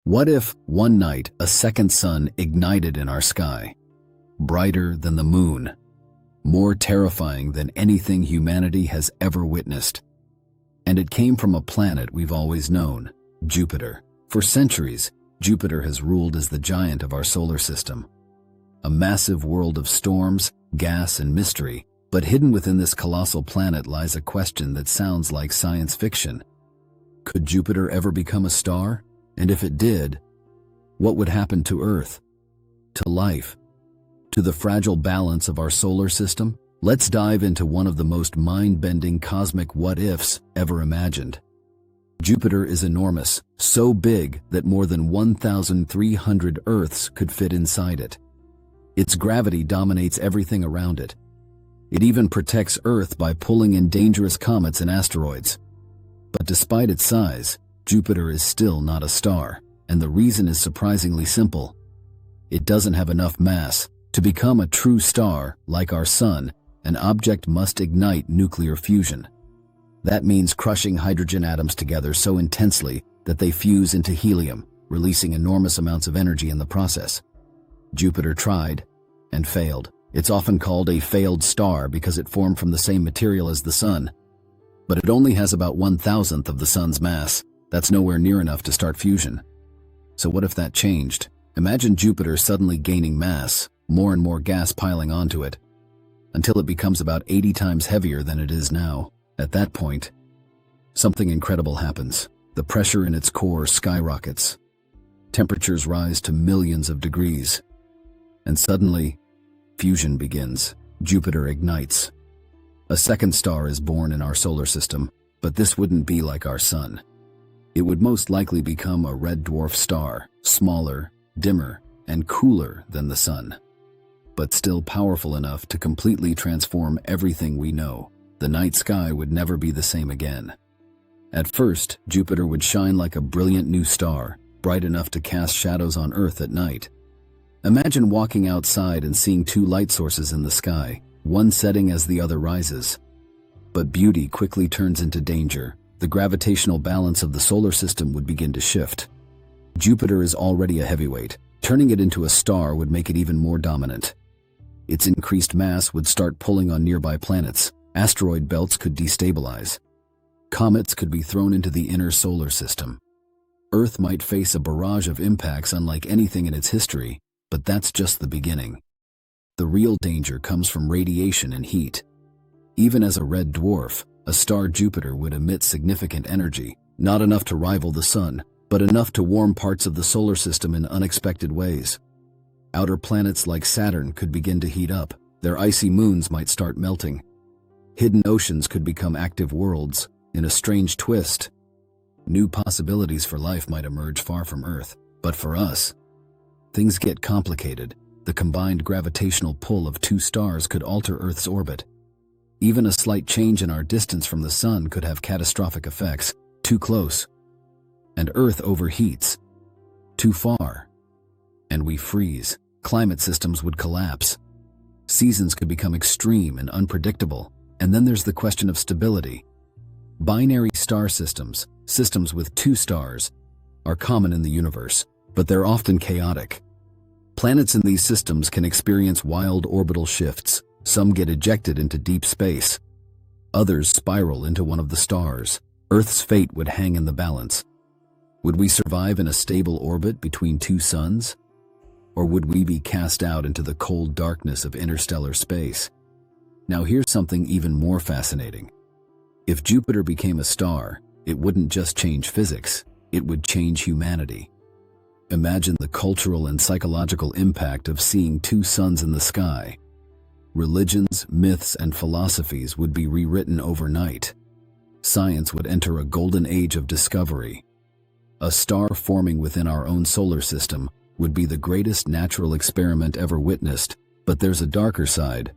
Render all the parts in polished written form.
What if, one night, a second sun ignited in our sky? Brighter than the moon, more terrifying than anything humanity has ever witnessed. And it came from a planet we've always known, Jupiter. For centuries, Jupiter has ruled as the giant of our solar system. A massive world of storms, gas, and mystery, but hidden within this colossal planet lies a question that sounds like science fiction. Could Jupiter ever become a star? And if it did, what would happen to Earth, to life, to the fragile balance of our solar system? Let's dive into one of the most mind-bending cosmic what-ifs ever imagined. Jupiter is enormous, so big that more than 1,300 Earths could fit inside it. Its gravity dominates everything around it. It even protects Earth by pulling in dangerous comets and asteroids. But despite its size, Jupiter is still not a star, and the reason is surprisingly simple. It doesn't have enough mass. To become a true star, like our Sun, an object must ignite nuclear fusion. That means crushing hydrogen atoms together so intensely that they fuse into helium, releasing enormous amounts of energy in the process. Jupiter tried and failed. It's often called a failed star because it formed from the same material as the Sun. But it only has about 1,000th of the Sun's mass. That's nowhere near enough to start fusion. So what if that changed? Imagine Jupiter suddenly gaining mass, more and more gas piling onto it, until it becomes about 80 times heavier than it is now. At that point, something incredible happens. The pressure in its core skyrockets. Temperatures rise to millions of degrees. And suddenly, fusion begins. Jupiter ignites. A second star is born in our solar system, but this wouldn't be like our Sun. It would most likely become a red dwarf star, smaller, dimmer, and cooler than the Sun, but still powerful enough to completely transform everything we know. The night sky would never be the same again. At first, Jupiter would shine like a brilliant new star, bright enough to cast shadows on Earth at night. Imagine walking outside and seeing two light sources in the sky, one setting as the other rises. But beauty quickly turns into danger. The gravitational balance of the solar system would begin to shift. Jupiter is already a heavyweight. Turning it into a star would make it even more dominant. Its increased mass would start pulling on nearby planets. Asteroid belts could destabilize. Comets could be thrown into the inner solar system. Earth might face a barrage of impacts unlike anything in its history, but that's just the beginning. The real danger comes from radiation and heat. Even as a red dwarf, a star Jupiter would emit significant energy, not enough to rival the Sun, but enough to warm parts of the solar system in unexpected ways. Outer planets like Saturn could begin to heat up. Their icy moons might start melting. Hidden oceans could become active worlds. In a strange twist, new possibilities for life might emerge far from Earth. But for us, things get complicated. The combined gravitational pull of two stars could alter Earth's orbit. Even a slight change in our distance from the Sun could have catastrophic effects. Too close, and Earth overheats. Too far, and we freeze. Climate systems would collapse. Seasons could become extreme and unpredictable. And then there's the question of stability. Binary star systems, systems with two stars, are common in the universe, but they're often chaotic. Planets in these systems can experience wild orbital shifts. Some get ejected into deep space. Others spiral into one of the stars. Earth's fate would hang in the balance. Would we survive in a stable orbit between two suns? Or would we be cast out into the cold darkness of interstellar space? Now here's something even more fascinating. If Jupiter became a star, it wouldn't just change physics, it would change humanity. Imagine the cultural and psychological impact of seeing two suns in the sky. Religions, myths, and philosophies would be rewritten overnight. Science would enter a golden age of discovery. A star forming within our own solar system would be the greatest natural experiment ever witnessed, but there's a darker side.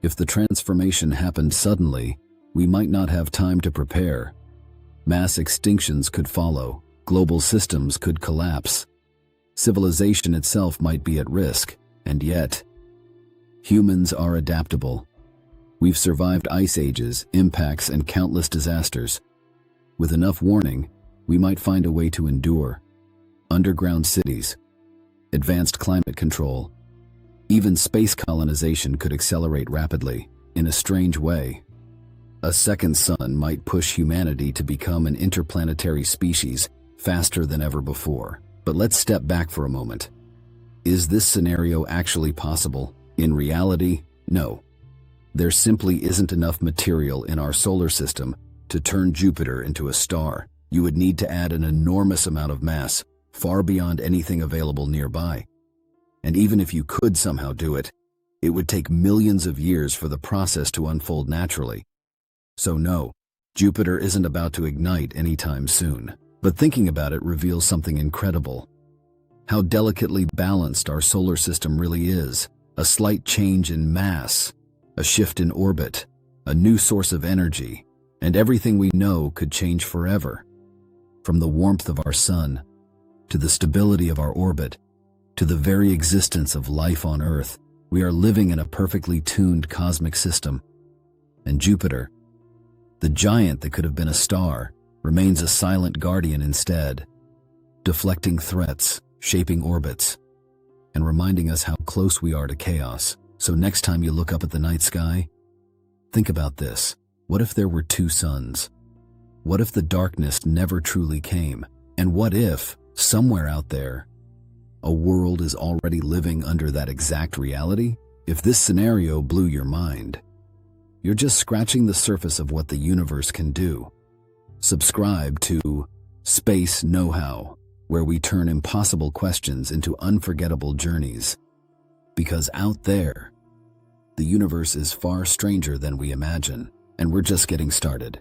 If the transformation happened suddenly, we might not have time to prepare. Mass extinctions could follow, global systems could collapse. Civilization itself might be at risk, and yet, humans are adaptable. We've survived ice ages, impacts, and countless disasters. With enough warning, we might find a way to endure. underground cities, advanced climate control. Even space colonization could accelerate rapidly. In a strange way, a second sun might push humanity to become an interplanetary species faster than ever before. But let's step back for a moment. Is this scenario actually possible? In reality, no. There simply isn't enough material in our solar system to turn Jupiter into a star. You would need to add an enormous amount of mass, far beyond anything available nearby. And even if you could somehow do it, it would take millions of years for the process to unfold naturally. So no, Jupiter isn't about to ignite anytime soon. But thinking about it reveals something incredible. How delicately balanced our solar system really is. A slight change in mass, a shift in orbit, a new source of energy, and everything we know could change forever. From the warmth of our sun, to the stability of our orbit, to the very existence of life on Earth, we are living in a perfectly tuned cosmic system. And Jupiter, the giant that could have been a star, remains a silent guardian instead, deflecting threats, shaping orbits, and reminding us how close we are to chaos. So next time you look up at the night sky, think about this. What if there were two suns? What if the darkness never truly came? And what if, somewhere out there, a world is already living under that exact reality? If this scenario blew your mind, you're just scratching the surface of what the universe can do. Subscribe to Space Knowhow, where we turn impossible questions into unforgettable journeys. Because out there, the universe is far stranger than we imagine, and we're just getting started.